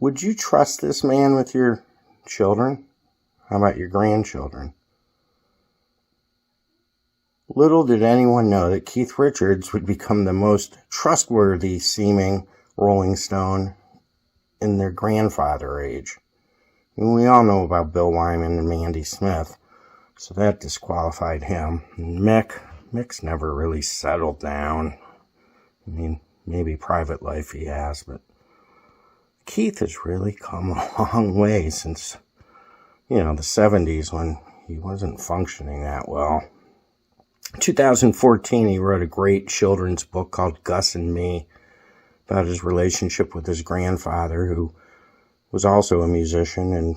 Would you trust this man with your children? How about your grandchildren? Little did anyone know that Keith Richards would become the most trustworthy seeming Rolling Stone in their grandfather age. And we all know about Bill Wyman and Mandy Smith, so that disqualified him. And Mick's never really settled down. I mean, maybe private life he has, but Keith has really come a long way since, the 70s when he wasn't functioning that well. In 2014, he wrote a great children's book called Gus and Me about his relationship with his grandfather, who was also a musician and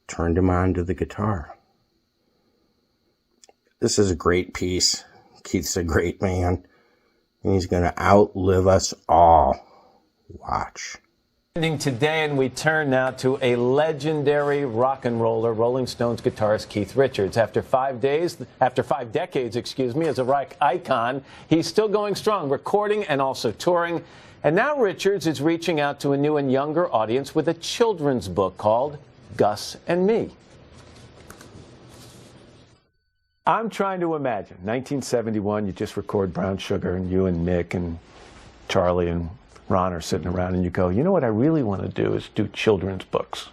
turned him on to the guitar. This is a great piece. Keith's a great man, and he's going to outlive us all. Watch. Today, and we turn now to a legendary rock and roller, Rolling Stones guitarist Keith Richards. After 5 decades, as a rock icon, he's still going strong, recording and also touring. And now Richards is reaching out to a new and younger audience with a children's book called Gus and Me. I'm trying to imagine, 1971, you just record Brown Sugar, and you and Mick and Charlie and Ron are sitting around, and you go, you know what I really want to do is do children's books.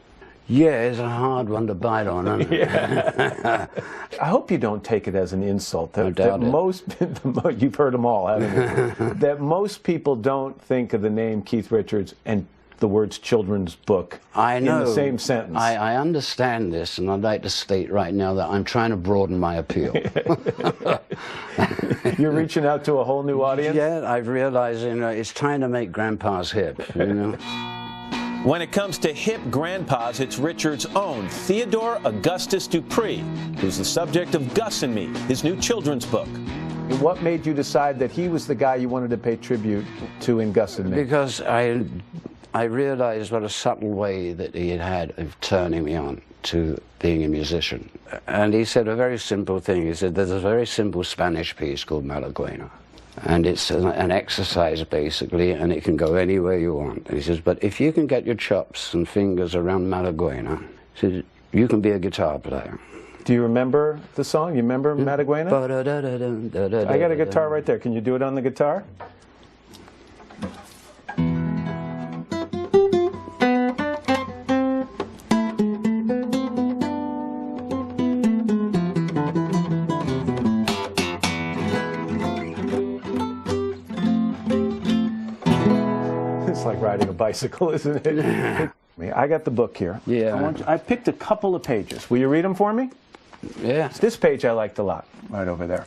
Yeah, it's a hard one to bite on, isn't it? Yeah. I hope you don't take it as an insult. No doubt You've heard them all, haven't you? That most people don't think of the name Keith Richards and the words children's book in the same sentence. I understand this, and I'd like to state right now that I'm trying to broaden my appeal. You're reaching out to a whole new audience? Yeah, I've realized, it's time to make grandpas hip, When it comes to hip grandpas, it's Richards' own Theodore Augustus Dupree, who's the subject of Gus and Me, his new children's book. What made you decide that he was the guy you wanted to pay tribute to in Gus and Me? Because I realized what a subtle way that he had of turning me on to being a musician. And he said a very simple thing. He said, there's a very simple Spanish piece called Malaguena. And it's an exercise, basically, and it can go anywhere you want. And he says, but if you can get your chops and fingers around Malaguena, he says, you can be a guitar player. Do you remember the song? You remember Malaguena? I got a guitar right there. Can you do it on the guitar? It's like riding a bicycle, isn't it? I got the book here. Yeah. I picked a couple of pages. Will you read them for me? Yeah. This page I liked a lot, right over there.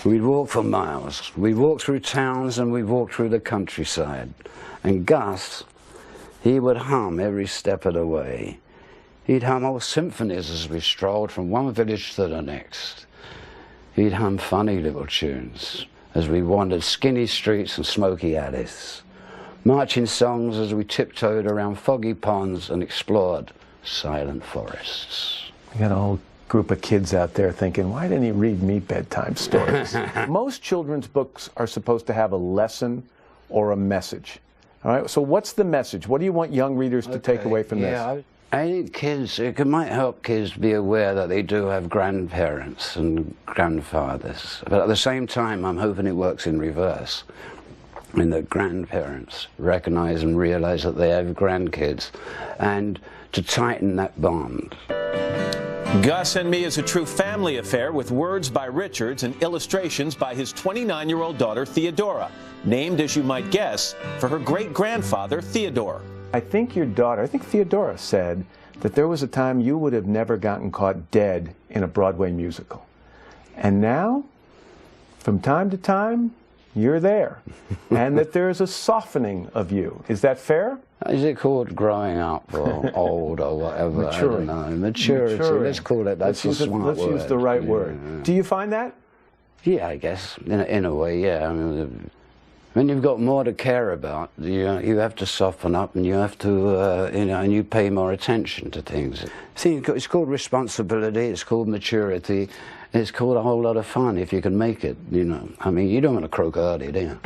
We'd walk for miles. We'd walk through towns and we'd walk through the countryside. And Gus, he would hum every step of the way. He'd hum whole symphonies as we strolled from one village to the next. He'd hum funny little tunes as we wandered skinny streets and smoky alleys, marching songs as we tiptoed around foggy ponds and explored silent forests. We got a whole group of kids out there thinking, why didn't he read me bedtime stories? Most children's books are supposed to have a lesson or a message. All right, so what's the message? What do you want young readers to take away from this? I think kids, it might help kids be aware that they do have grandparents and grandfathers. But at the same time, I'm hoping it works in reverse, in that grandparents recognize and realize that they have grandkids, and to tighten that bond. Gus and Me is a true family affair with words by Richards and illustrations by his 29-year-old daughter, Theodora, named, as you might guess, for her great-grandfather, Theodore. I think your daughter, Theodora, said that there was a time you would have never gotten caught dead in a Broadway musical. And now, from time to time, you're there. And that there's a softening of you. Is that fair? Is it called growing up or old or whatever? Maturing. I don't know. Maturity. Let's call it. That's a smart word. Let's use the right word. Yeah. Do you find that? Yeah, I guess. In a way, yeah. I mean, When you've got more to care about, you have to soften up, and you have to, and you pay more attention to things. See, it's called responsibility, it's called maturity, it's called a whole lot of fun if you can make it, I mean, you don't want to croak early, do you?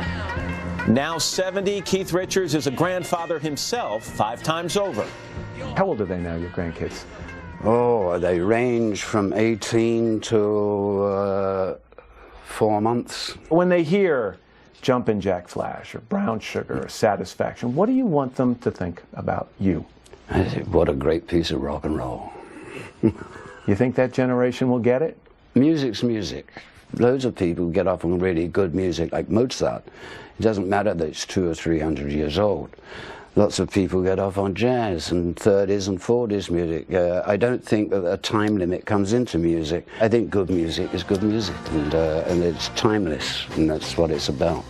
Now 70, Keith Richards is a grandfather himself 5 times over. How old are they now, your grandkids? Oh, they range from 18 to 4 months. When they hear Jumpin' Jack Flash or Brown Sugar or Satisfaction, what do you want them to think about you? I think, what a great piece of rock and roll. You think that generation will get it? Music's music. Loads of people get off on really good music, like Mozart. It doesn't matter that it's 200 or 300 years old. Lots of people get off on jazz and 30s and 40s music. I don't think that a time limit comes into music. I think good music is good music, and it's timeless, and that's what it's about.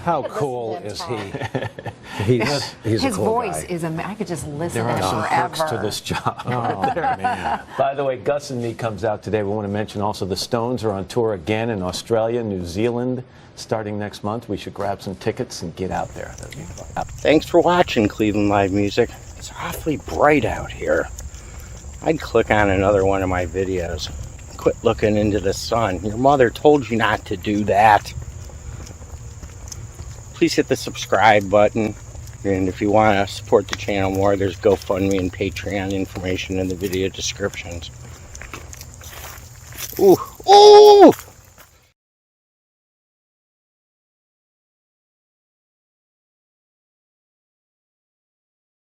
How cool is he? He's His a cool voice guy. is amazing. I could just listen There to are it some forever. perks to this job. Oh, man. By the way, Gus and Me comes out today. We want to mention also the Stones are on tour again in Australia, New Zealand, starting next month. We should grab some tickets and get out there. That'd be fun. Thanks for watching Cleveland Live Music. It's awfully bright out here. I'd click on another one of my videos. Quit looking into the sun. Your mother told you not to do that. Please hit the subscribe button. And if you want to support the channel more, there's GoFundMe and Patreon information in the video descriptions. Ooh, ooh!